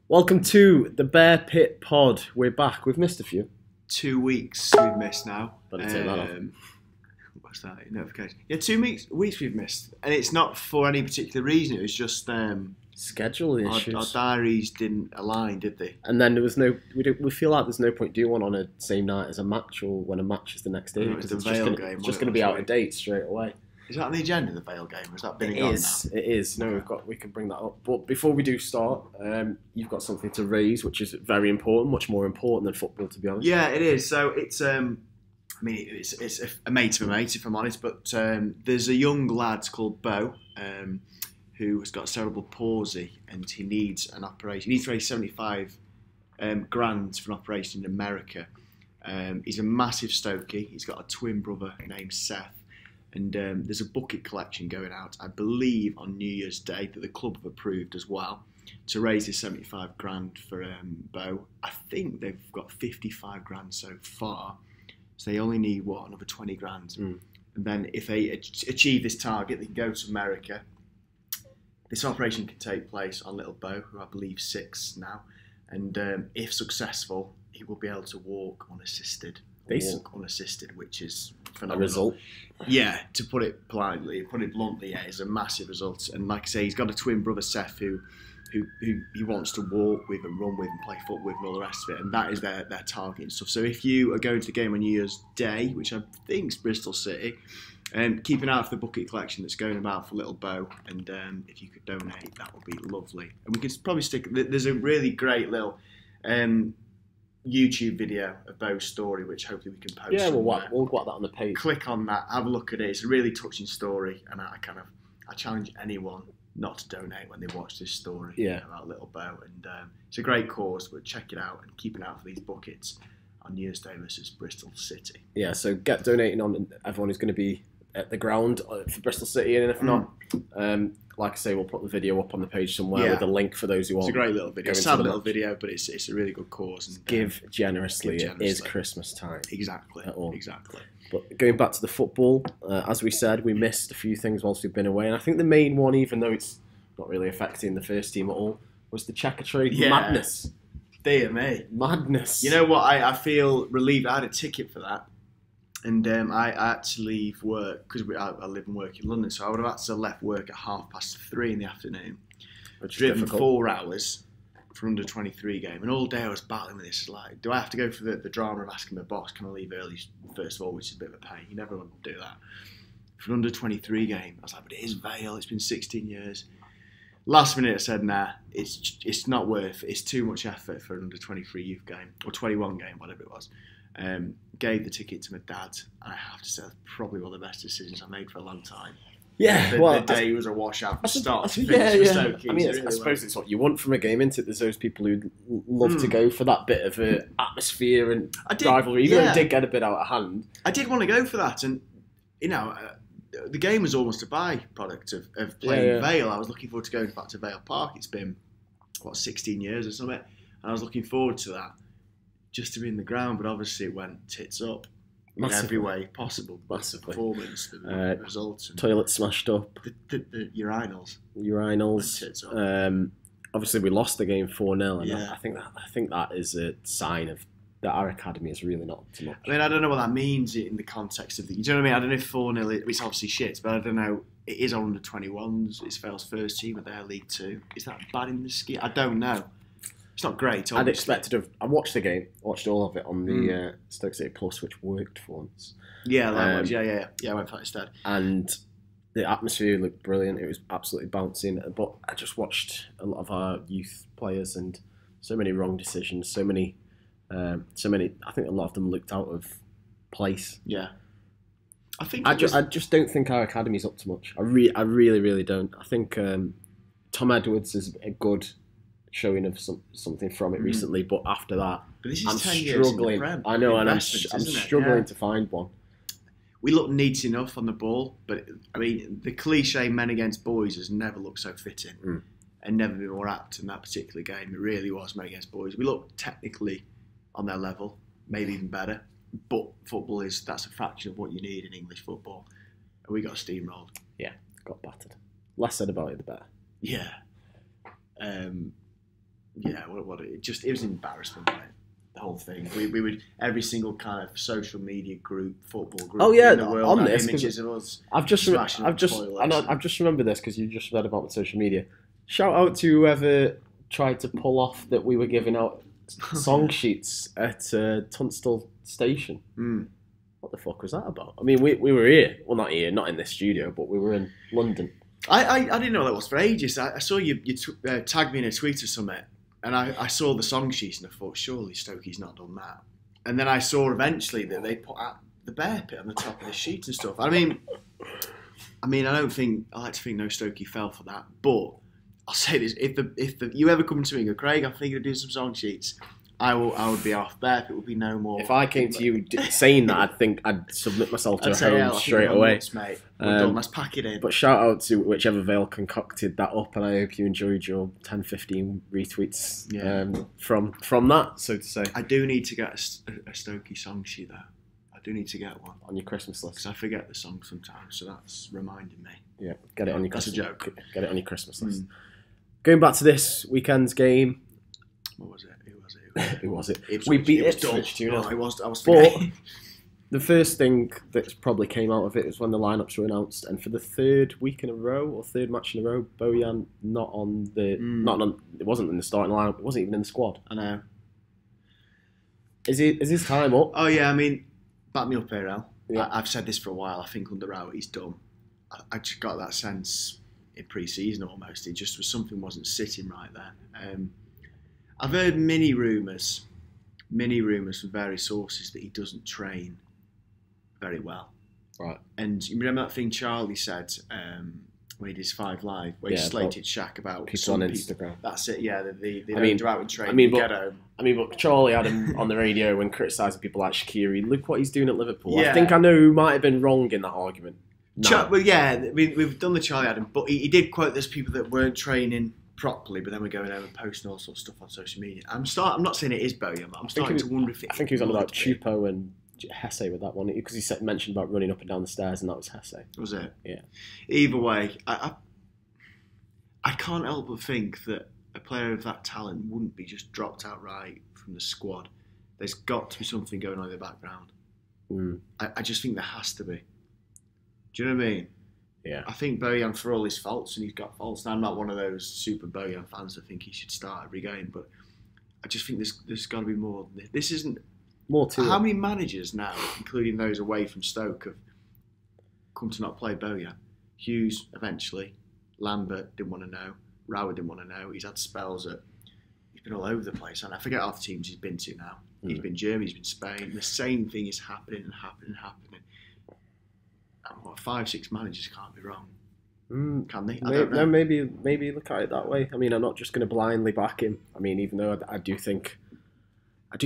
Welcome to the Bear Pit Pod. We're back. We've missed a few. 2 weeks we've missed now. Better take that off. What's that? Notification. Yeah, 2 weeks we've missed. And it's not for any particular reason. It was just Schedule issues. our diaries didn't align, did they? And then there was no. We feel like there's no point doing one on a same night as a match or when a match is the next day. No, it's the Vale game. It's just going to be out of date straight away. Is that on the agenda, the Vale game? Has that been It gone is. now? It is. No, we can bring that up. But before we do start, you've got something to raise, which is very important, much more important than football, to be honest. Yeah, it is. So it's it's a mate of a mate, if I'm honest. But there's a young lad called Bo, who has got cerebral palsy, and he needs an operation. He needs to raise 75 grand for an operation in America. He's a massive Stokey. He's got a twin brother named Seth. And there's a bucket collection going out, I believe, on New Year's Day that the club have approved as well to raise this 75 grand for Bo. I think they've got 55 grand so far, so they only need another 20 grand. And then if they achieve this target, they can go to America. This operation can take place on little Bo, who I believe 6 now, and if successful, he will be able to walk unassisted. Which is phenomenal. A result. Yeah, to put it politely, put it bluntly, yeah, it's a massive result. And like I say, he's got a twin brother, Seth, who he wants to walk with and run with and play football with and all the rest of it. And that is their target and stuff. So if you are going to the game on New Year's Day, which I think is Bristol City, keep an eye out for the bucket collection that's going about for little Bo. And if you could donate, that would be lovely. And we could probably there's a really great little YouTube video of Bo's story, which hopefully we can post. Yeah, we'll whack that on the page. Click on that, have a look at it. It's a really touching story, and I challenge anyone not to donate when they watch this story about little Bo. And it's a great cause, but check it out and keep an eye out for these buckets on New Year's Day versus Bristol City. Yeah, so get donating on everyone who's going to be at the ground for Bristol City, and if not, like I say, we'll put the video up on the page somewhere with a link for those who want. It's a great little video. It's a sad little video, but it's a really good cause. And, give generously. It is Christmas time. Exactly. Exactly. But going back to the football, as we said, we missed a few things whilst we've been away, and I think the main one, even though it's not really affecting the first team at all, was the Checker trade madness. Dear me. Madness. You know what? I feel relieved. I had a ticket for that. And I had to leave work because I live and work in London, so I would have had to have left work at 3:30 in the afternoon. Driven 4 hours for under 23 game, and all day I was battling with this. Like, do I have to go for the drama of asking my boss, can I leave early first of all, which is a bit of a pain. You never want to do that. For an under 23 game, I was like, but it is Vale. It's been 16 years. Last minute I said, nah, it's not worth it. It's too much effort for an under 23 youth game or 21 game, whatever it was. Gave the ticket to my dad, and I have to say that's probably one of the best decisions I made for a long time. Yeah, the day was a washout from start to finish for Stoke. I mean, I suppose it's what you want from a game, isn't it? There's those people who love to go for that bit of atmosphere and rivalry, even though it did get a bit out of hand. I did want to go for that, and the game was almost a byproduct of playing Vale. I was looking forward to going back to Vale Park. It's been 16 years or something, and I was looking forward to that. Just to be in the ground, but obviously it went tits up in every way possible. Massively. The performance, the results. Toilet smashed up. The urinals. Tits up. Obviously we lost the game 4-0, and yeah. I think that is a sign of that our academy is really not up to much. I mean, I don't know what that means in the context of you know what I mean? I don't know if 4-0, it's obviously shit, but I don't know, it is on under 21s, it's Vale's first team at their League 2. Is that bad in the scheme? I don't know. It's not great. Obviously. I'd expected to. I watched the game, watched all of it on the Stoke City Plus, which worked for once. Yeah, that was. Yeah. I went for that instead. And the atmosphere looked brilliant. It was absolutely bouncing. But I just watched a lot of our youth players and so many wrong decisions. So many. I think a lot of them looked out of place. Yeah. I just don't think our academy's up to much. I really, really don't. I think Tom Edwards is a good showing of something from it recently, but after that, I'm struggling. I know, and I'm struggling to find one. We look neat enough on the ball, but I mean, the cliche men against boys has never looked so fitting and never been more apt in that particular game. It really was men against boys. We look technically on their level, maybe even better, but football that's a fraction of what you need in English football. And we got steamrolled. Yeah, got battered. Less said about it, the better. Yeah. Yeah, what it was an embarrassment, right? The whole thing. We would every single kind of social media group, football group. Oh yeah, in the world, on this images of us. I've just remembered this because you just read about the social media. Shout out to whoever tried to pull off that we were giving out song sheets at Tunstall Station. What the fuck was that about? I mean, we were here. Well, not here, not in this studio, but we were in London. I didn't know that was for ages. I saw you tagged me in a tweet or something, and I saw the song sheets and I thought, surely Stokey's not done that. And then I saw eventually that they put out the bear pit on the top of the sheet and stuff. I mean, I like to think no Stokey fell for that, but I'll say this: if you ever come to me and go, Craig, I'm thinking of doing some song sheets, I would be off. Bear pit would be no more. If I came to you saying that, I'd think I'd submit myself to a home straight away. Months, mate. We're done. Let's pack it in. But shout out to whichever Vale concocted that up, and I hope you enjoyed your 10-15 retweets from that, so to say. I do need to get a Stokey song sheet though. I do need to get one on your Christmas list because I forget the song sometimes, so that's reminding me. Yeah, get it on your. That's Christmas, a joke. Get it on your Christmas list. Going back to this weekend's game. What was it? Who was it? We beat Ipswich 2-0. I was forgetting. The first thing that probably came out of it was when the lineups were announced, and for the third week in a row or third match in a row, Bojan not on. It wasn't in the starting lineup. It wasn't even in the squad. I know. Is his time up? Oh yeah, I mean, back me up here, Al. Yeah. I've said this for a while. I think under Rowett he's done. I just got that sense in pre-season almost. It just was something wasn't sitting right there. I've heard many rumours from various sources that he doesn't train very well. Right. And you remember that thing Charlie said when he did 5 Live, where he slated Shaq about people on Instagram. That's it, yeah. They don't go out and train. But Charlie had him on the radio when criticising people like Shaqiri. Look what he's doing at Liverpool. Yeah. I think I know who might have been wrong in that argument. No. Well, yeah, we've done the Charlie Adam, but he did quote there's people that weren't training properly, but then we're going over and posting all sorts of stuff on social media. I'm not saying it is Bojan, but I'm starting to wonder if it. I think he was on about Chupo and Hesse with that one because he mentioned about running up and down the stairs, and that was Hesse. Was it? Yeah. Either way, I can't help but think that a player of that talent wouldn't be just dropped outright from the squad. There's got to be something going on in the background. I just think there has to be. Do you know what I mean? Yeah. I think Bojan, for all his faults, and he's got faults, and I'm not one of those super Bojan fans that think he should start every game, but I just think there's got to be more. This isn't... More to How many managers now, including those away from Stoke, have come to not play Bojan? Hughes, eventually. Lambert didn't want to know. Rowett didn't want to know. He's had spells at... He's been all over the place, and I forget half the teams he's been to now. He's been Germany, he's been Spain. The same thing is happening. And 5-6 managers can't be wrong. Can they? I don't know. No, maybe look at it that way. I mean, I'm not just going to blindly back him. I mean, even though I do think I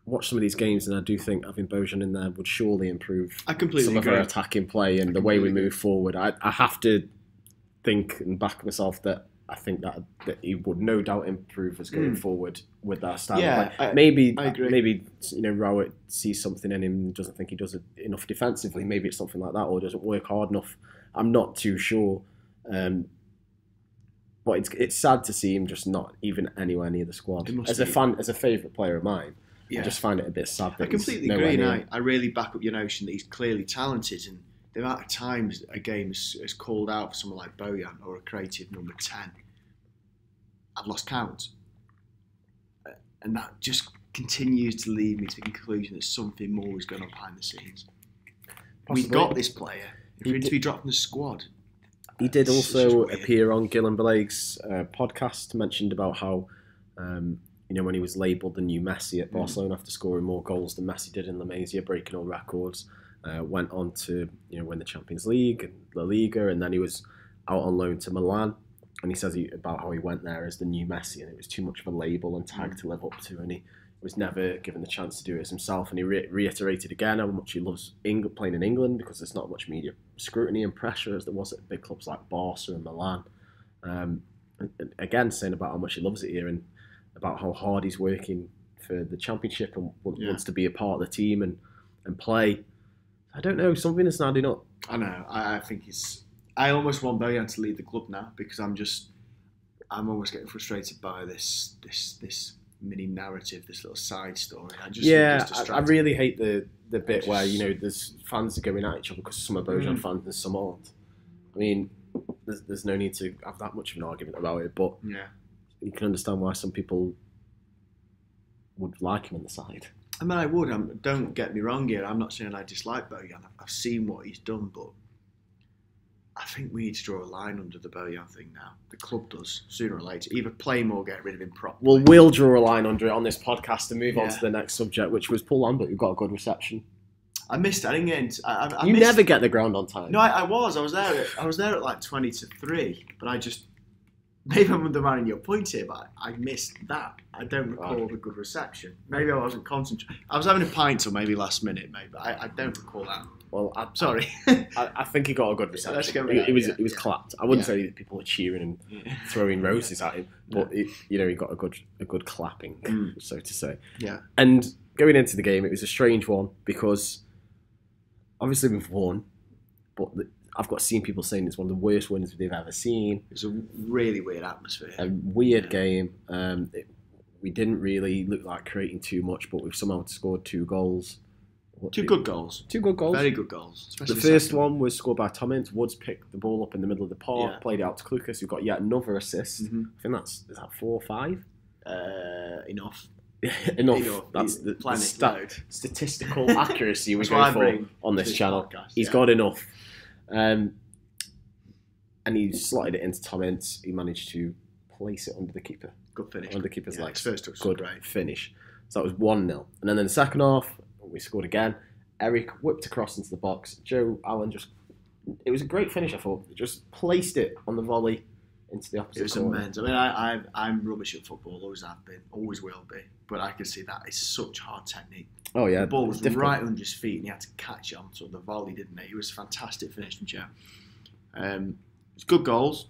watch some of these games, and I do think having Bojan in there would surely improve some of our attacking play and the way we move forward. I have to think and back myself that I think that he would no doubt improve us going forward with that style of play. Maybe Rowett sees something in him and doesn't think he does enough defensively. Maybe it's something like that, or doesn't work hard enough. I'm not too sure. But it's sad to see him just not even anywhere near the squad. As a favourite player of mine, I just find it a bit sad. I completely agree, and I really back up your notion that he's clearly talented, and the amount of times a game is called out for someone like Bojan or a creative number 10, I've lost count. And that just continues to lead me to the conclusion that something more is going on behind the scenes. Possibly. We've got this player. For him to be dropped from the squad. He did also appear on Gillan Blake's podcast, mentioned about how, when he was labelled the new Messi at Barcelona after scoring more goals than Messi did in La Masia, breaking all records, went on to win the Champions League and La Liga, and then he was out on loan to Milan. And he says about how he went there as the new Messi, and it was too much of a label and tag to live up to, and he was never given the chance to do it as himself. And he reiterated again how much he loves playing in England because there's not much media scrutiny and pressure as there was at big clubs like Barca and Milan. And again, saying about how much he loves it here and about how hard he's working for the Championship and wants to be a part of the team and play. I don't know, something is adding up. I know. I think I almost want Bojan to leave the club now because I'm almost getting frustrated by this mini narrative, this little side story. I really hate the bit where there's fans are going at each other because some are Bojan fans and some aren't. I mean, there's no need to have that much of an argument about it, but you can understand why some people would like him on the side. I mean, I would. Don't get me wrong here. I'm not saying I dislike Bojan. I've seen what he's done, but I think we need to draw a line under the Bojan thing now. The club does, sooner or later. Either play him or get rid of him properly. Well, we'll draw a line under it on this podcast and move on to the next subject, which was Paul Lambert, who got a good reception. I missed it. I didn't get into, I You never get the ground on time. No, I was. I was there at like 20 to 3, but I just... Maybe I'm undermining your point here, but I missed that. I don't recall the good reception. Maybe I wasn't concentrating. I was having a pint till maybe last minute, maybe. I don't recall that. Well, I'm sorry. I think he got a good reception. It was clapped. I wouldn't say that people were cheering and throwing roses at him, but he got a good clapping, so to say. Yeah. And going into the game, it was a strange one because obviously we've won, but I've got seen people saying it's one of the worst wins they've ever seen. It's a really weird atmosphere. A weird game. We didn't really look like creating too much, but we've somehow scored 2 goals. Two good goals. Very good goals. The first one was scored by Tom Ince. Woods picked the ball up in the middle of the park, played it out to Klukas, who got yet another assist. I think is that 4 or 5? Enough. Enough. That's the statistical accuracy we go for on this channel. Podcast, He's got enough. And he slotted it into Tom Ince. He managed to place it under the keeper. Good finish. Under the keeper's legs. First touch good great finish. So that was 1-0. And then in the second half, we scored again. Eric whipped across into the box. Joe Allen it was a great finish, I thought. He just placed it on the volley into the opposite corner. It was immense. I mean, I'm rubbish at football, always have been, always will be. But I can see that it's such hard technique. Oh, yeah. The ball was right under his feet and he had to catch it onto the volley, didn't he? It was a fantastic finish from Joe. It's good goals.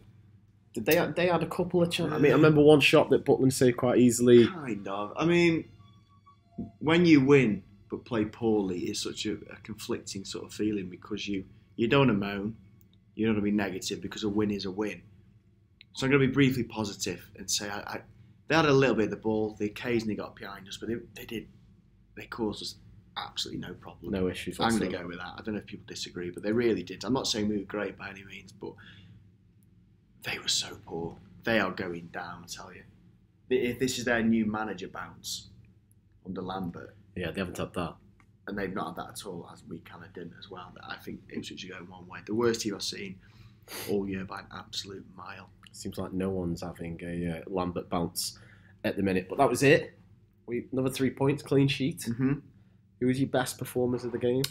They had a couple of chances. I mean, I remember one shot that Butland saved quite easily. Kind of. I mean, when you win but play poorly, it's such a conflicting sort of feeling because you don't want to moan, you don't want to be negative because a win is a win. So I'm going to be briefly positive and say they had a little bit of the ball. They occasionally got behind us, but they caused us absolutely no problem. No issues. I'm going to go with that. I don't know if people disagree, but they really did. I'm not saying we were great by any means, but they were so poor. They are going down, I tell you. If this is their new manager bounce under Lambert. Yeah, they haven't had that. And they've not had that at all, as we kind of didn't as well. I think Ipswich are going one way. The worst team I've seen all year by an absolute mile. Seems like no one's having a Lambert bounce at the minute. But that was it. Another 3 points, clean sheet. Mm-hmm. Who was your best performers of the game?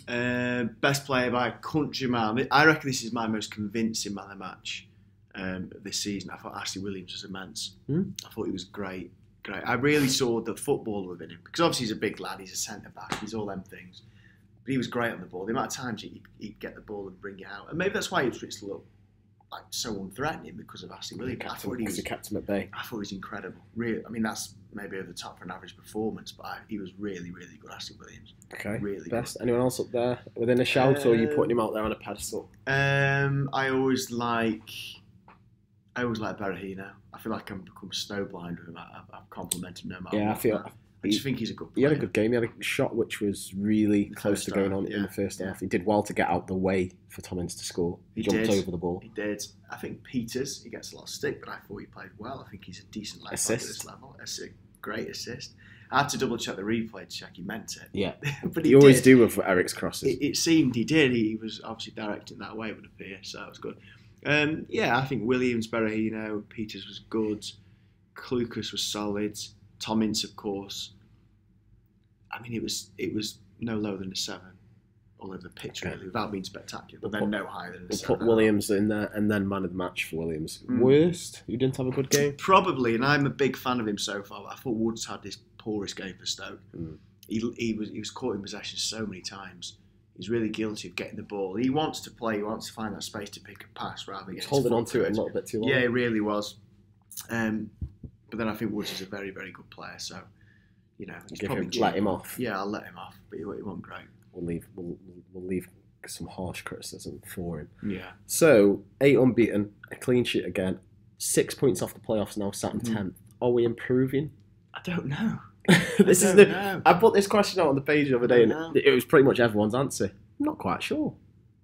Best player by a country mile. I reckon this is my most convincing man of the match this season. I thought Ashley Williams was immense. I thought he was great. I really saw the footballer within him. Because obviously he's a big lad, he's a centre-back, he's all them things. But he was great on the ball. The amount of times he'd get the ball and bring it out. And maybe that's why Ipswich looked like so unthreatening because of Ashley Williams. Because he kept him at bay. I thought he was incredible. Really, I mean, that's maybe over the top for an average performance, but he was really, really good, Ashley Williams. Okay. Really best. Good. Anyone else up there within a shout, or are you putting him out there on a pedestal? I always like Berahino. I feel like I'm become snowblind with him. I've complimented him no matter what. I just think he's a good player. He had a good game. He had a shot which was really close to going on in the first half. He did well to get out the way for Tom Ince to score. He jumped over the ball. He did. I think Peters, he gets a lot of stick, but I thought he played well. I think he's a decent left back at this level. It's a great assist. I had to double check the replay to check he meant it. Yeah. But you always do with Eric's crosses. It seemed he did. He was obviously directing that way, it would appear, so that was good. I think Williams, Berahino, Peters was good. Klukas was solid. Tom Ince, of course. I mean, it was no lower than a 7 all over the pitch, really, without being spectacular, but then no higher than a 7. We'll put Williams in there, and then man of the match for Williams. Worst? You didn't have a good game? Probably, and I'm a big fan of him so far, but I thought Woods had his poorest game for Stoke. He was caught in possession so many times. He's really guilty of getting the ball. He wants to play, he wants to find that space to pick a pass rather than He's holding on to it a little bit too long. Yeah, he really was. But then I think Woods is a very, very good player, so he's probably let him off. Yeah, I'll let him off, but he won't great. We'll leave some harsh criticism for him. Yeah. So 8 unbeaten, a clean sheet again. 6 points off the playoffs now, sat in 10th. Are we improving? I don't know. I put this question out on the page the other day, and it was pretty much everyone's answer. I'm not quite sure.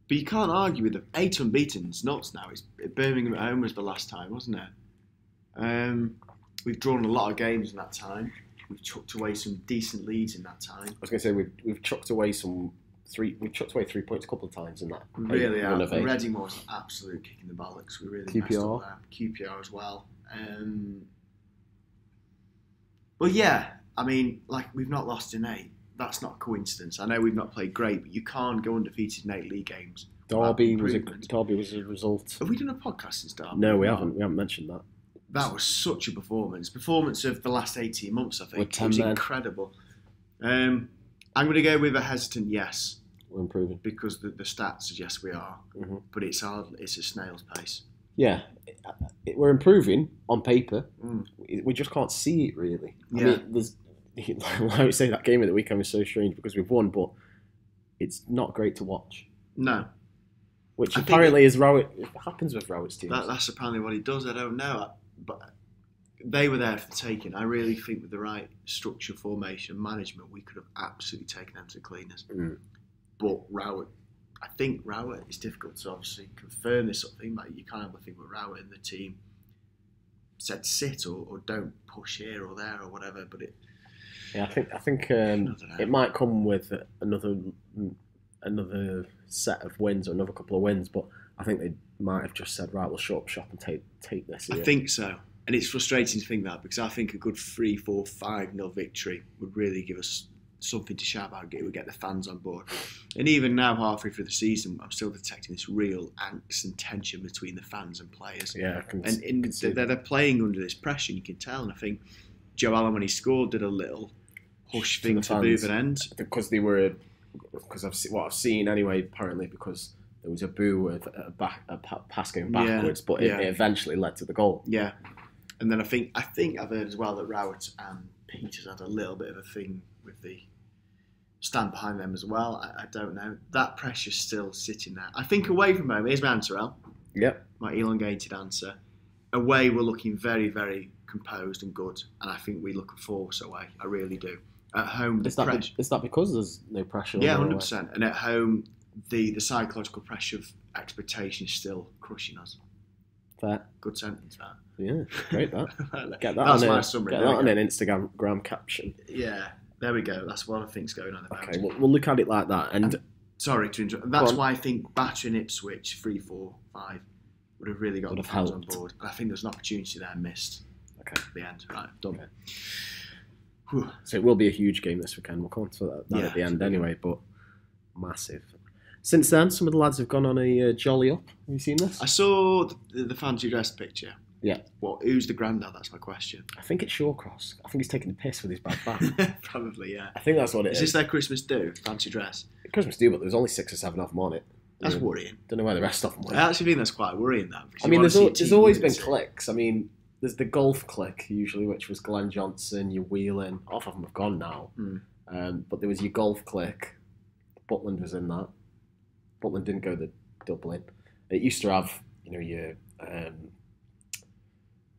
But you can't argue with the 8 unbeaten's nuts now. It's Birmingham at home was the last time, wasn't it? We've drawn a lot of games in that time. We've chucked away some decent leads in that time. I was going to say we've chucked away 3 points a couple of times in that. Really have. And Reading was an absolute kick in the bollocks. We really messed up there. QPR as well. Well, yeah. I mean, like, we've not lost in 8. That's not a coincidence. I know we've not played great, but you can't go undefeated in 8 league games. Derby was a result. Have we done a podcast since Derby? No, we haven't. We haven't mentioned that. That was such a performance. Performance of the last 18 months, I think. It was incredible. I'm going to go with a hesitant yes. We're improving. Because the stats suggest we are. Mm-hmm. But it's a snail's pace. Yeah. We're improving on paper. We just can't see it, really. Yeah. I mean, there's... I would say that game of the weekend was so strange because we've won, but it's not great to watch. No. Which apparently is Rowett. It happens with Rowett's teams. That's apparently what he does. I don't know. But they were there for the taking. I really think with the right structure, formation, management, we could have absolutely taken them to cleaners. But Rowett, I think Rowett, it's difficult to obviously confirm this sort of thing. Like, you can't have a thing with Rowett and the team said sit or don't push here or there or whatever. But it. Yeah, I think it might come with another set of wins or another couple of wins, but I think they might have just said, right, we'll shut up shop and take this. Here. I think so, and it's frustrating to think that because I think a good 3-4-5-0 victory would really give us something to shout about. It would get the fans on board, and even now, halfway through the season, I'm still detecting this real angst and tension between the fans and players. Yeah, they're playing under this pressure. You can tell, and I think Joe Allen, when he scored, did a little hush thing to move an end because I've seen anyway. Apparently, because there was a boo with a pass going backwards, but it eventually led to the goal. Yeah, and then I think I've heard as well that Rowett and Peters had a little bit of a thing with the stand behind them as well. I don't know. That pressure's still sitting there. I think away from home. Here's my answer, Al. Yep. My elongated answer. Away, we're looking very, very composed and good, and I think we look a force away. I really do. At home, is that because there's no pressure? Yeah, 100%. And at home, the psychological pressure of expectation is still crushing us. Fair. Good sentence, that. Yeah, great that. Get that on my summary. Get that on an Instagram caption. Yeah, there we go. That's what I think's going on about. Okay, we'll look at it like that. And sorry to interrupt. That's why I think battering Ipswich 3-4-5 would have really got the fans on board. And I think there's an opportunity there missed. Okay. At the end. Right, done. Okay. So it will be a huge game this weekend. We'll come to that at the end anyway, but massive. Since then, some of the lads have gone on a jolly up. Have you seen this? I saw the fancy dress picture. Yeah. Who's the granddad? That's my question. I think it's Shawcross. I think he's taking the piss with his bad back. Probably, yeah. I think that's what it is. Is this their Christmas do? Fancy dress? Christmas do, but there's only 6 or 7 of them on it. That's worrying. Don't know where the rest of them went. I actually think that's quite worrying, that. I mean, there's always been cliques. I mean, there's the golf clique, usually, which was Glenn Johnson, your Whelan. Half of them have gone now. But there was your golf clique. Butland was in that. Butland didn't go to Dublin. It used to have, your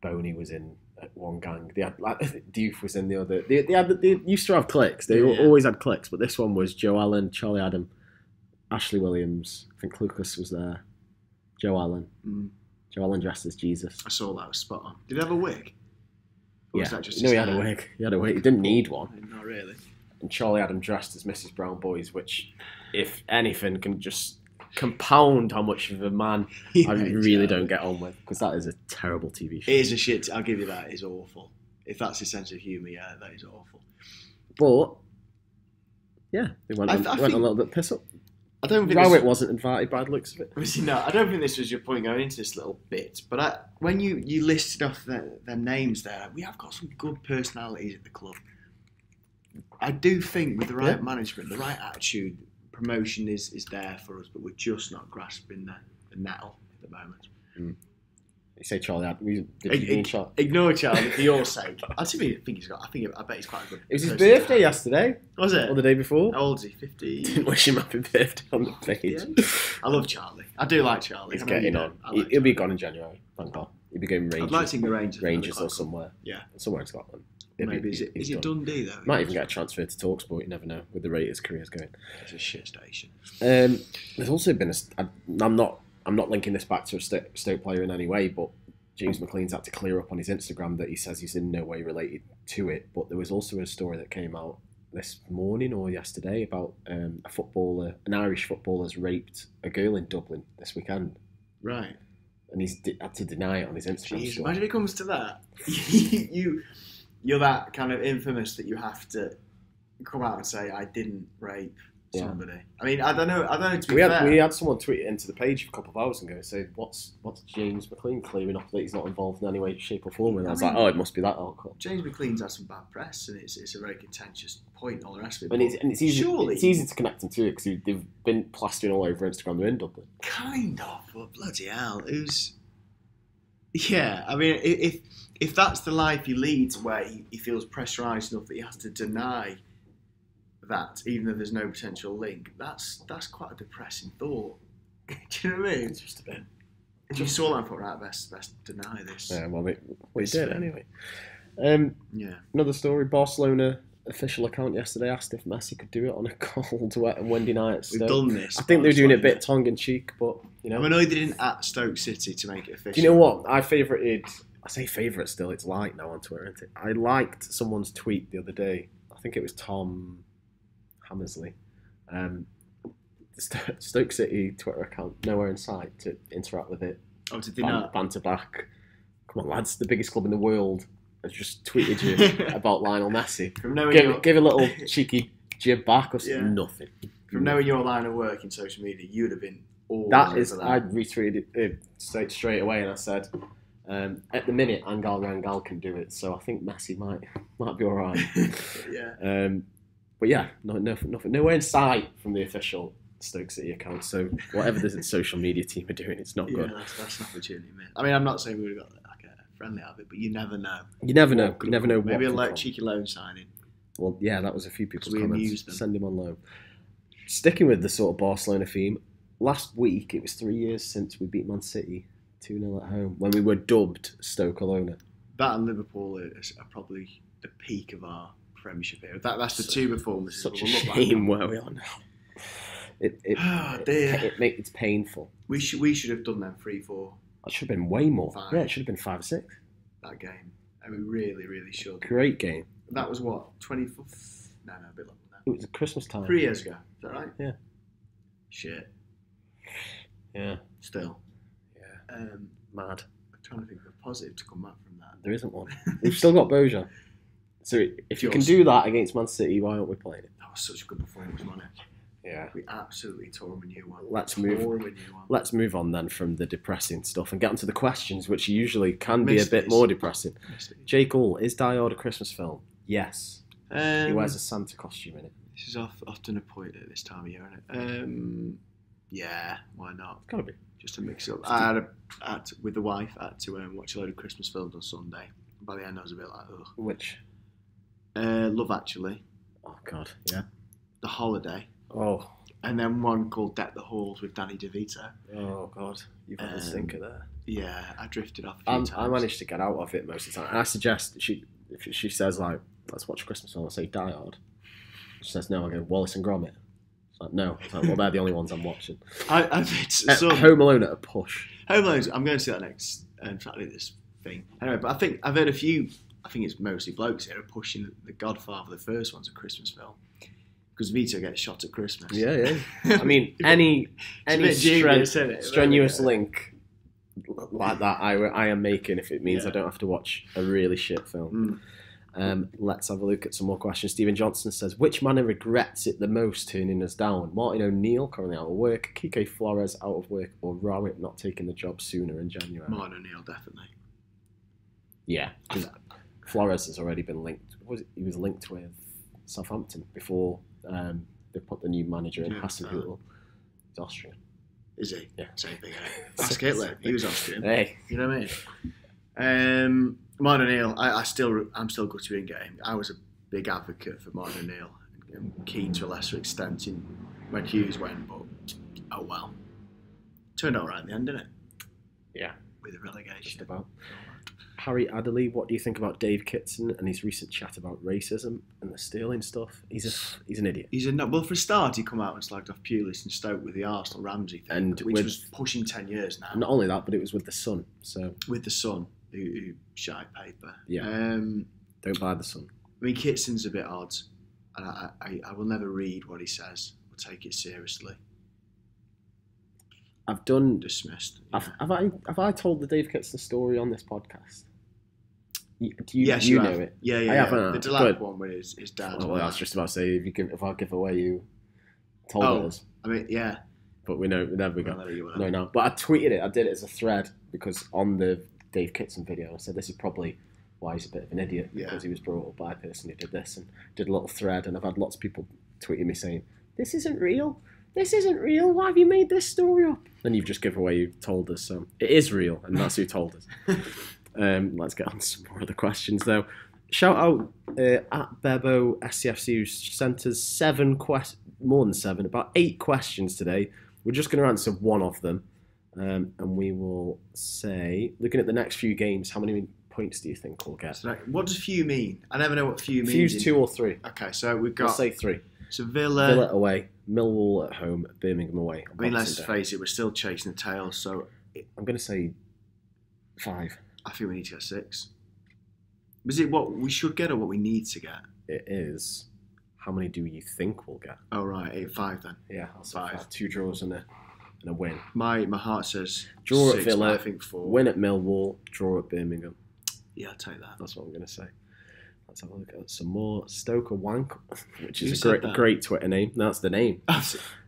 Boney was in one gang. They had, Diouf was in the other. They used to have cliques. They always had cliques, but this one was Joe Allen, Charlie Adam, Ashley Williams. I think Lucas was there. Joe Allen. Joe Allen dressed as Jesus. I saw that. Was spot on. Did he have a wig? Or was that just he had a wig. He had a wig. He didn't need one. Not really. And Charlie Adam dressed as Mrs. Brown Boys, which, if anything, can just compound how much of a man I really don't get on with, because that is a terrible TV show. It is a shit. I'll give you that. It is awful. If that's his sense of humour, yeah, that is awful. But yeah, they went a little bit piss up. I don't think Rowett wasn't invited by the looks of it. Obviously, no. I don't think this was your point going into this little bit. But when you listed off their names there, we have got some good personalities at the club. I do think with the right management, the right attitude, promotion is there for us, but we're just not grasping the nettle at the moment. You say Charlie Adam. Ignore Charlie for your sake. I bet he's quite good. It was his birthday yesterday. Was it? Or the day before? How old is he? 50? Didn't wish him happy birthday on the page. I love Charlie. I do like Charlie. He's getting on. He'll be gone in January. Thank God. He'd be going Rangers. I'd like to think the Rangers or somewhere. Yeah. Somewhere in Scotland. Maybe is it Dundee though? Might even get a transfer to TalkSport. You never know with the rate his career's going. It's a shit station. There's also been I'm not linking this back to a Stoke player in any way, but James McLean's had to clear up on his Instagram that he says he's in no way related to it. But there was also a story that came out this morning or yesterday about an Irish footballer's raped a girl in Dublin this weekend. Right. And he's had to deny it on his Instagram story. Imagine it comes to that. You're that kind of infamous that you have to come out and say, I didn't rape somebody. I mean, I don't know. To be fair, we had someone tweet it into the page a couple of hours ago saying, what's James McLean clearing up that he's not involved in any way, shape or form? And I was like, it must be that alcohol. James McLean's had some bad press and it's a very contentious point and all the rest of it. And it's easy to connect them to it because they've been plastering all over Instagram. They're in Dublin. Kind of, but bloody hell. Yeah, I mean, if that's the life he leads where he feels pressurised enough that he has to deny that, even though there's no potential link, that's quite a depressing thought. Do you know what I mean? It's just a bit. If you saw that and thought, right, best deny this. Yeah, well, we did anyway. Yeah. Another story, Barcelona official account yesterday asked if Messi could do it on a cold, wet and windy night at Stoke. We've done this. I think they're doing it a bit tongue-in-cheek, but, you know. I'm annoyed they didn't at Stoke City to make it official. Do you know what? I say favourite still, it's like now on Twitter, isn't it? I liked someone's tweet the other day. I think it was Tom Hammersley. The Stoke City Twitter account, nowhere in sight to interact with it. Oh, did they not? Banter back. Come on, lads, the biggest club in the world has just tweeted you about Lionel Messi. Give a little cheeky jib back or something. Nothing. From knowing your line of work in social media, you would have been all that. I retweeted it straight away and I said, at the minute, Angal can do it, so I think Messi might be all right. Yeah. But yeah, nothing. Nowhere in sight from the official Stoke City account. So whatever the social media team are doing, it's not good. That's an opportunity, man. I mean, I'm not saying we would have got like a friendly out of it, but you never know. You never know. Maybe a cheeky loan signing. Well, yeah, that was a few people's comments. Send him on loan. Sticking with the sort of Barcelona theme, last week it was 3 years since we beat Man City 2-0 at home when we were dubbed Stoke Alona. That and Liverpool are probably the peak of our Premiership era. That's the two performances. Such a shame where we are now. It's painful. We should have done them 3-4. It should have been way more. 5. Yeah, it should have been 5 or 6. That game. And we really, really should. Great game. That was what? 24th? No, a bit longer than that. It was Christmas time. 3 years ago. Is that right? Yeah. Shit. Yeah. Still. Yeah. Mad. I'm trying to think of a positive to come back from that. There isn't one. We've still got Bojan. So if you can do that against Man City, why aren't we playing it? That was such a good performance, wasn't it? Yeah. We absolutely tore him a new one. Let's move on then from the depressing stuff and get onto the questions, which usually can be a bit more depressing. Jake Hull, is Die Hard a Christmas film? Yes. He wears a Santa costume in it. This is often a point at this time of year, isn't it? Yeah, why not? It's gotta be. Just to mix it up. I had with the wife, I had to watch a load of Christmas films on Sunday. By the end, I was a bit like, ugh. Which? Love Actually. Oh, God, yeah. The Holiday. Oh. And then one called Deck the Halls with Danny DeVito. Oh, God. You've got a stinker there. Yeah, I drifted off a few times. I managed to get out of it most of the time. And I suggest, if she says, like, let's watch a Christmas film, I say Die Hard. She says, no, I go, Wallace and Gromit. It's like, no. It's like, well, they're the only ones I'm watching. Home Alone at a push. Home Alone, I'm going to see that next Saturday, this thing. Anyway, but I think I've heard a few, I think it's mostly blokes here, are pushing The Godfather, the first one's a Christmas film. Because Vito gets shot at Christmas. Yeah. I mean, any strenuous link like that I am making if it means I don't have to watch a really shit film. Let's have a look at some more questions. Stephen Johnson says, which man regrets it the most turning us down? Martin O'Neill, currently out of work, Kike Flores out of work, or Rowett not taking the job sooner in January? Martin O'Neill, definitely. Yeah, because Flores has already been linked. He was linked with Southampton before they put the new manager in, Hassan Hüttl. He's Austrian. Is he? Yeah. Same thing. Ask Hitler. He was Austrian. Hey. You know what I mean? Martin O'Neill, I'm still good to be in game. I was a big advocate for Martin O'Neill. I'm keen to a lesser extent when Hughes went, but oh well. Turned out right in the end, didn't it? Yeah. with the relegation. Just about. Harry Adderley, what do you think about Dave Kitson and his recent chat about racism and the Sterling stuff? He's an idiot. Well, for a start, he come out and slagged off Pulis and Stoke with the Arsenal Ramsey thing, which was pushing 10 years now. Not only that, but it was with the Sun. So with the Sun, who shy paper. Yeah. Don't buy the Sun. I mean, Kitson's a bit odd, and I will never read what he says or take it seriously. I've done dismissed. Yeah. Have I told the Dave Kitson story on this podcast? Yes, you know have. It. Yeah. I haven't. The Delap one with his dad. Oh, well, I was just about to say if I give away you told us. I mean, yeah. But we know. There we go. No. But I tweeted it. I did it as a thread because on the Dave Kitson video, I said this is probably why he's a bit of an idiot because he was brought up by a person who did this and did a little thread. And I've had lots of people tweeting me saying, "This isn't real. This isn't real. Why have you made this story up?" Then you've just given away you told us. So it is real, and that's who told us. Let's get on to some more of the questions, though. Shout out at Bebo SCFC, who sent us more than 7, about 8 questions today. We're just going to answer one of them, and we will say, looking at the next few games, how many points do you think we'll get? So, what does few mean? I never know what few means. Few's 2 or 3. Okay, so we've got... Let's say 3. So Villa away, Millwall at home, Birmingham away. I mean, let's face it, we're still chasing the tail, so... I'm going to say 5. I think we need to get 6. Is it what we should get or what we need to get? It is. How many do you think we'll get? Oh, right. 8-5 then. Yeah, I'll say 5. 2 draws and a win. My heart says draw 6, at Villa, I think 4. Win at Millwall, draw at Birmingham. Yeah, I'll take that. That's what I'm going to say. Let's have a look at some more. Stoke or Wank, which is a great Twitter name. That's the name.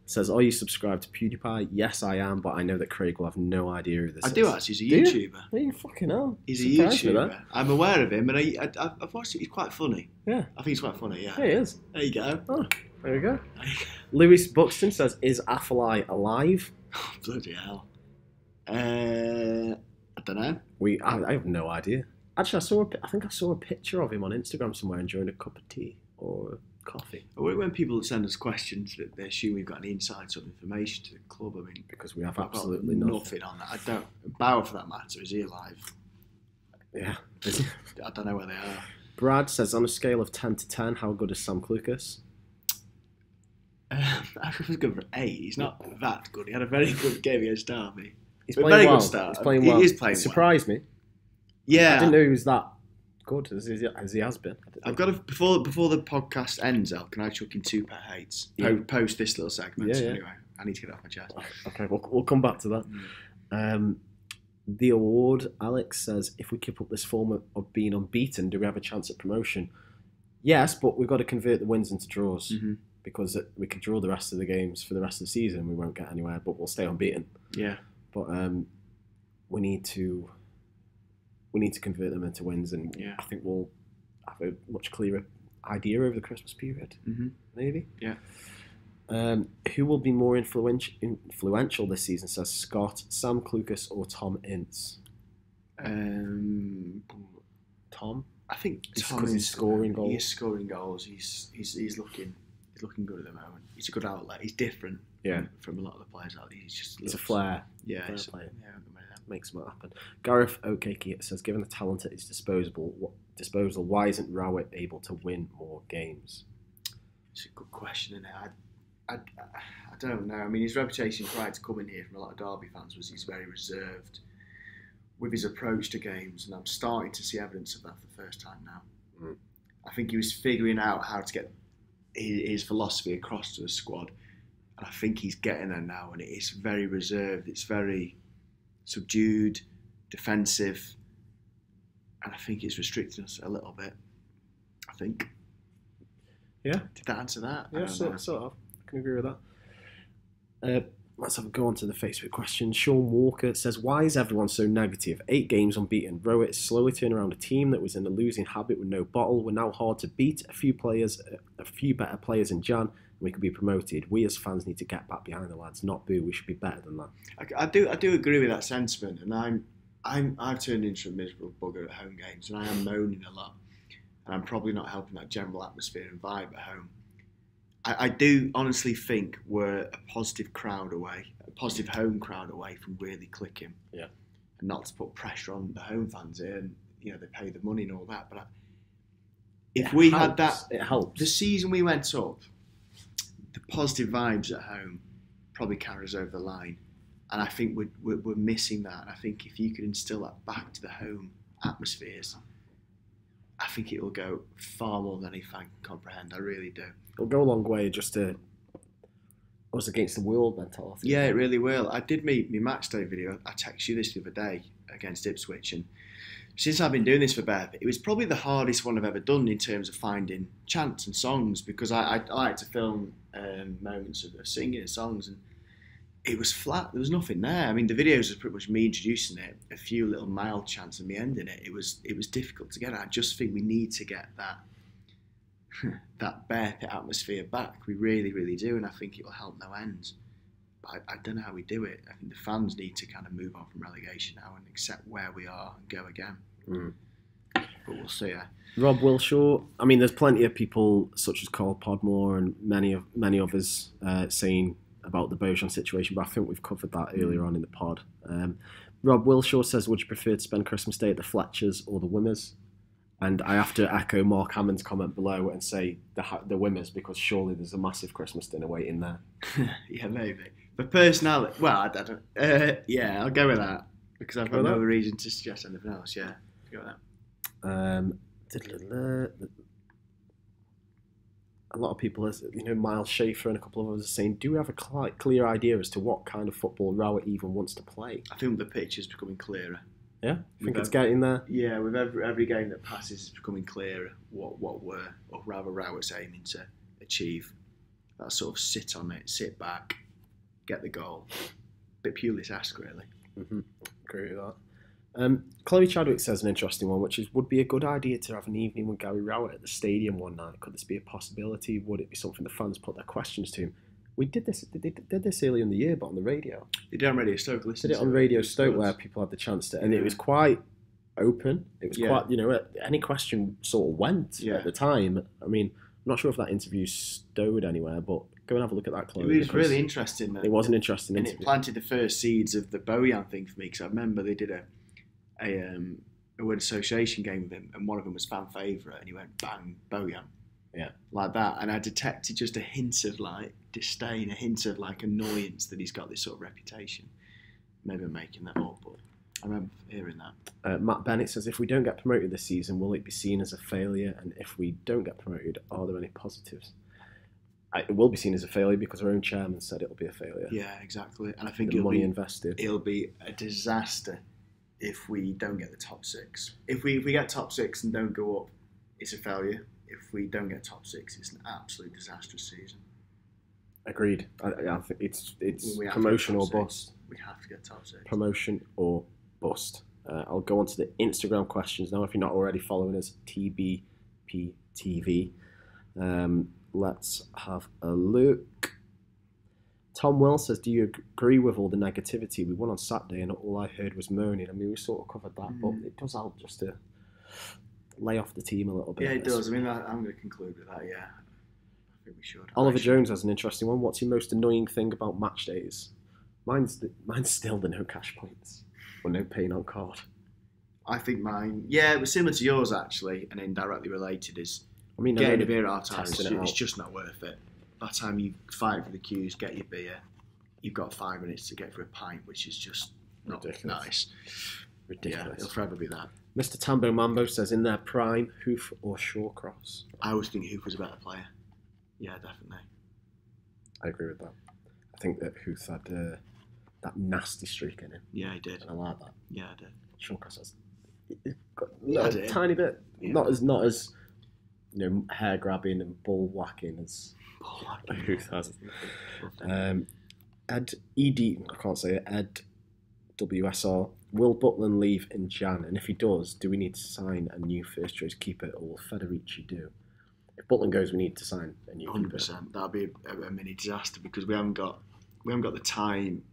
Says, are you subscribed to PewDiePie? Yes, I am, but I know that Craig will have no idea who this is. I do actually. He's a YouTuber. Are you fucking hell? He's a YouTuber. I'm aware of him, and I've watched it. He's quite funny. Yeah. I think he's quite funny, yeah. Yeah, he is. There you go. Oh, there we go. Lewis Buxton says, is Affolai alive? Oh, bloody hell. I don't know. I have no idea. Actually, I think I saw a picture of him on Instagram somewhere enjoying a cup of tea or coffee. When people send us questions, they assume we've got any inside sort of information to the club. I mean, because we have absolutely nothing on that. I don't. Bauer, for that matter, is he alive? Yeah, is he? I don't know where they are. Brad says, on a scale of 10 to 10, how good is Sam Clucas? I was good for 8. He's not that good. He had a very good game against Derby. He's playing very well. Good start. He's playing well. He is playing surprised me. Yeah, I didn't know he was that good as he has been. I've got to before the podcast ends, Al, can I chuck in 2 pet hates? Yeah. Post this little segment. Yeah. Anyway, I need to get it off my chest. Okay, we'll come back to that. The award, Alex says, if we keep up this form of being unbeaten, do we have a chance at promotion? Yes, but we've got to convert the wins into draws because we could draw the rest of the games for the rest of the season. We won't get anywhere, but we'll stay unbeaten. Yeah, but we need to convert them into wins, and I think we'll have a much clearer idea over the Christmas period. Maybe. Yeah. Who will be more influential this season, says Scott, Sam Clucas or Tom Ince? Tom? I think Tom, because he's scoring goals. He is scoring goals. He's looking good at the moment. He's a good outlet. He's different from a lot of the players out there. He's a flair. Yeah, he's a player. Makes them happen. Gareth Okeke says, given the talent at his disposal, why isn't Rowett able to win more games? It's a good question, isn't it? I don't know. I mean, his reputation prior to coming here from a lot of Derby fans was he's very reserved with his approach to games, and I'm starting to see evidence of that for the first time now. I think he was figuring out how to get his philosophy across to the squad, and I think he's getting there now, and it is very reserved. It's very subdued, defensive, and I think it's restricting us a little bit. I think. Yeah. Did that answer that? Yeah, sort of. I can agree with that. Let's have a go on to the Facebook question. Sean Walker says, why is everyone so negative? 8 games unbeaten. Rowett is slowly turning around a team that was in a losing habit with no bottle. We're now hard to beat. A few better players in Jan, and we could be promoted. We as fans need to get back behind the lads, not boo. We should be better than that. I do agree with that sentiment, and I've turned into a miserable bugger at home games, and I am moaning a lot, and I'm probably not helping that general atmosphere and vibe at home. I do honestly think we're a positive home crowd away from really clicking. Yeah. and not to put pressure on the home fans here, and they pay the money and all that. But if we had that, it helps. The season we went up, the positive vibes at home probably carry us over the line, and I think we're missing that. And I think if you could instill that back to the home atmospheres, I think it will go far more than any fan can comprehend. I really do. It'll go a long way just to us against the world mentality. Yeah, it really will. I did my match day video. I texted you this the other day against Ipswich, and since I've been doing this for Bev, it was probably the hardest one I've ever done in terms of finding chants and songs, because I like to film moments of singing and songs, and it was flat. There was nothing there. I mean, the videos was pretty much me introducing it, a few little mild chants and me ending it. It was difficult to get. I just think we need to get that bear pit atmosphere back. We really, really do, and I think it will help no end. But I don't know how we do it. I think the fans need to kind of move on from relegation now and accept where we are and go again. But we'll see. Rob Wilshaw. I mean, there's plenty of people such as Carl Podmore and many others saying about the Bojan situation, but I think we've covered that earlier on in the pod. Rob Wilshaw says, would you prefer to spend Christmas Day at the Fletchers or the Wimmers? And I have to echo Mark Hammond's comment below and say the Wimmers, because surely there's a massive Christmas dinner waiting there. Yeah, maybe. But personality, well, I don't. Yeah, I'll go with that, because I've got no reason to suggest anything else. Yeah, go with that. A lot of people, Miles Schaefer and a couple of others are saying, do we have a clear idea as to what kind of football Rowett even wants to play? I think the picture is becoming clearer. Yeah? I think it's getting there? Yeah, with every game that passes, it's becoming clearer what we're, or rather Rowett's aiming to achieve. That sort of sit on it, sit back, get the goal. Bit Pulis-esque, really. Mm-hmm. Agree with that. Chloe Chadwick says an interesting one, which is, would be a good idea to have an evening with Gary Rowett at the stadium one night. Could this be a possibility? Would it be something the fans put their questions to him? We did this. They did this earlier in the year, but on the radio. They did on Radio Stoke. Did it on Radio Stoke, where people had the chance to, and it was quite open. It was quite, any question sort of went at the time. I mean, I'm not sure if that interview stowed anywhere, but go and have a look at that, Chloe. It was really interesting. It was an interesting interview. And it planted the first seeds of the Bojan thing for me, because I remember they did a word association game with him, and one of them was fan favourite, and he went bang Bojan, like that, and I detected just a hint of like disdain, a hint of like annoyance that he's got this sort of reputation. Maybe I'm making that up, but I remember hearing that. Matt Bennett says, if we don't get promoted this season, will it be seen as a failure? And if we don't get promoted, are there any positives? It will be seen as a failure because our own chairman said it'll be a failure. Yeah, exactly. And I think invested. It'll be a disaster if we don't get the top six. If we get top six and don't go up, it's a failure. If we don't get top six, it's an absolute disastrous season. Agreed. I think it's promotion or bust. We have to get top six. Promotion or bust. I'll go on to the Instagram questions now. If you're not already following us, TBPTV. Let's have a look. Tom Will says, do you agree with all the negativity? We won on Saturday and all I heard was moaning. I mean, we sort of covered that, but it does help just to lay off the team a little bit. Yeah, it does. I mean, I'm going to conclude with that, yeah. I think we should. Oliver Jones has an interesting one. What's your most annoying thing about match days? Mine's still the no cash points or no paying on card. I think mine, it was similar to yours actually, and indirectly related is getting a beer at our time. It's just not worth it. By the time you fight for the queues, get your beer, you've got 5 minutes to get for a pint, which is just not nice. Ridiculous. Yeah, it'll forever be that. Mr. Tambo Mambo says, in their prime, Hoof or Shawcross? I always think Hoof was a better player. Yeah, definitely. I agree with that. I think that Hoof had that nasty streak in him. Yeah, he did. And I like that. Yeah, I did. Shawcross has a tiny bit. Yeah. Not as hair grabbing and ball whacking as Hoof has. Ed I can't say it. Ed WSR. Will Butland leave in Jan? And if he does, do we need to sign a new first choice keeper, or will Federici do? If Butland goes, we need to sign a new 100%. Keeper. That'd be a mini disaster because we haven't got the time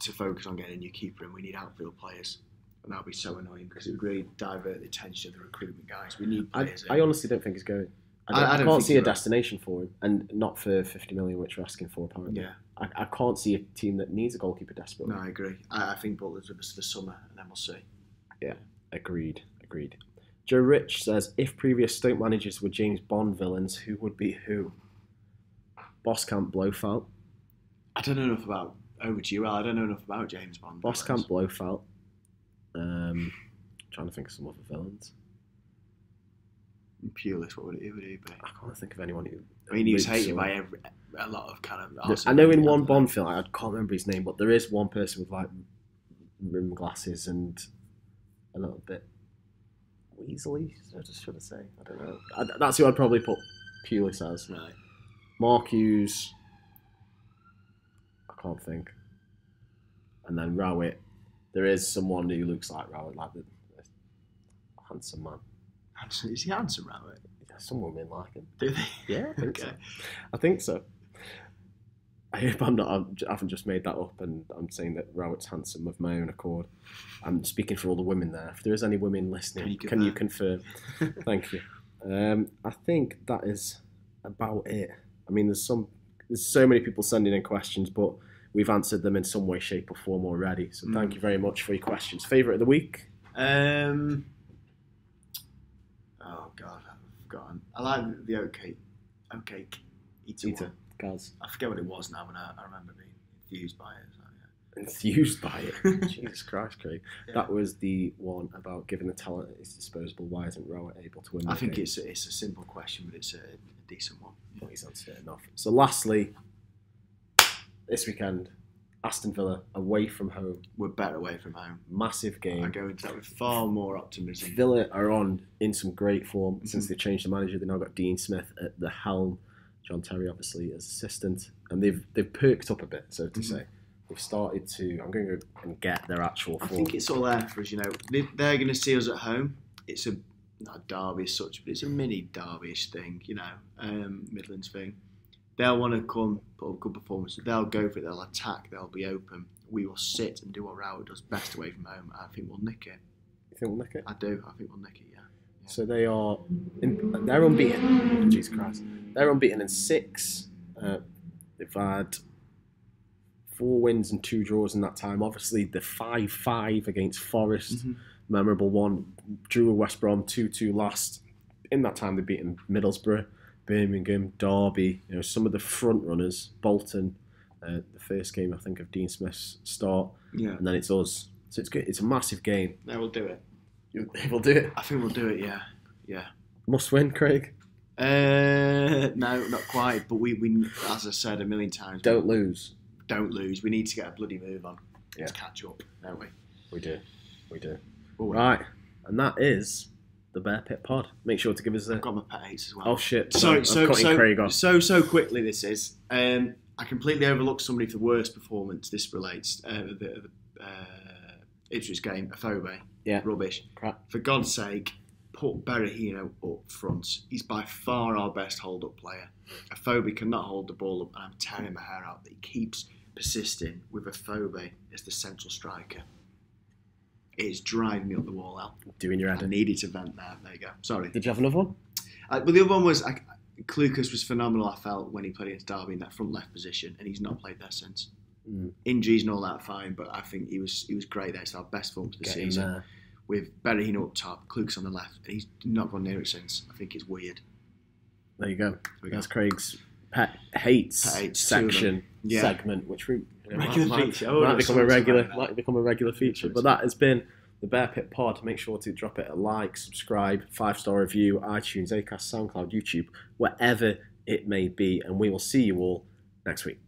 to focus on getting a new keeper, and we need outfield players. And that'd be so annoying because it would really divert the attention of the recruitment guys. We need players. I honestly don't think he's going. I can't see a destination for him, and not for 50 million, which we're asking for apparently. Yeah. I can't see a team that needs a goalkeeper desperately. No, I agree. I think Butler's with us for the summer, and then we'll see. Yeah, agreed. Joe Rich says, if previous Stoke managers were James Bond villains, who would be who? Boskamp, Blofeld. I don't know enough about I don't know enough about James Bond. Boskamp, Blofeld. Trying to think of some other villains. Pulis, who would he be? I can't think of anyone who. I mean, he was hated by a lot of kind of. I know in one Bond film, I can't remember his name, but there is one person with like rim glasses and a little bit Weasley. Should I say? I don't know. That's who I'd probably put Pulis as. Right. Mark Hughes. I can't think. And then Rowett. There is someone who looks like Rowett, like the handsome man. Is he handsome, Rowett? Yeah, some women like him. Do they? Yeah, I think so. I hope I haven't just made that up and I'm saying that Rowett's handsome of my own accord. I'm speaking for all the women there. If there is any women listening, can you confirm? Thank you. I think that is about it. I mean, there's so many people sending in questions, but we've answered them in some way, shape or form already. So thank you very much for your questions. Favourite of the week? Oh God, I've forgotten. I like the oatcake eater. Gaz. I forget what it was now, but I remember being enthused by it. So, yeah. Enthused by it? Jesus Christ, Craig. Yeah. That was the one about giving the talent is disposable. Why isn't Rowett able to win? I think it's a simple question, but it's a decent one. Yeah. Well, he's answered it enough. So lastly, this weekend, Aston Villa away from home. We're better away from home. Massive game. I go into that with far more optimism. Villa are in some great form since they've changed the manager. They've now got Dean Smith at the helm. John Terry obviously as assistant, and they've perked up a bit, so to say. They've started to. I'm going to go and get their actual form. I think it's all there for us. They're going to see us at home. It's not a derby as such, but it's a mini derby-ish thing. Midlands thing. They'll want to come, put up a good performance. They'll go for it. They'll attack. They'll be open. We will sit and do what Rowett does best away from home. I think we'll nick it. You think we'll nick it? I do. I think we'll nick it. Yeah. So they're unbeaten. Jesus Christ. They're unbeaten in 6. They've had 4 wins and 2 draws in that time. Obviously, the 5-5 against Forest, memorable one. Drew with West Brom 2-2 last. In that time, they've beaten Middlesbrough, Birmingham, Derby. Some of the front runners. Bolton, the first game I think of Dean Smith's start, and then it's us. So it's good. It's a massive game. They will do it. We'll do it. I think we'll do it. Yeah. Must win, Craig. No, not quite. But we, as I said a million times, don't lose. We need to get a bloody move on. Let's catch up, don't we? We do. Right, and that is the Bear Pit Pod. Make sure to give us I've got my pet hates as well. Oh shit! So quickly. This is. I completely overlooked somebody for the worst performance. This relates the Ipswich game. Afobe. Yeah. Rubbish. Crap. For God's sake, put Berahino up front. He's by far our best hold-up player. Afobe cannot hold the ball up, and I'm tearing my hair out that he keeps persisting with Afobe as the central striker. It is driving me up the wall, Al. Doing your head. I needed to vent there. There you go. Sorry. Did you have another one? But the other one was Clucas was phenomenal. I felt when he played against Derby in that front left position, and he's not played there since. Injuries and all that, fine, but I think he was great there. It's our best form of the season. With Berahino up top, Clucas on the left, and he's not gone near it since. I think it's weird. There you go. That's Craig's pet hates section segment, which we might become a regular feature. But that has been the Bear Pit Pod. Make sure to drop it a like, subscribe, 5-star review, iTunes, Acast, SoundCloud, YouTube, wherever it may be, and we will see you all next week.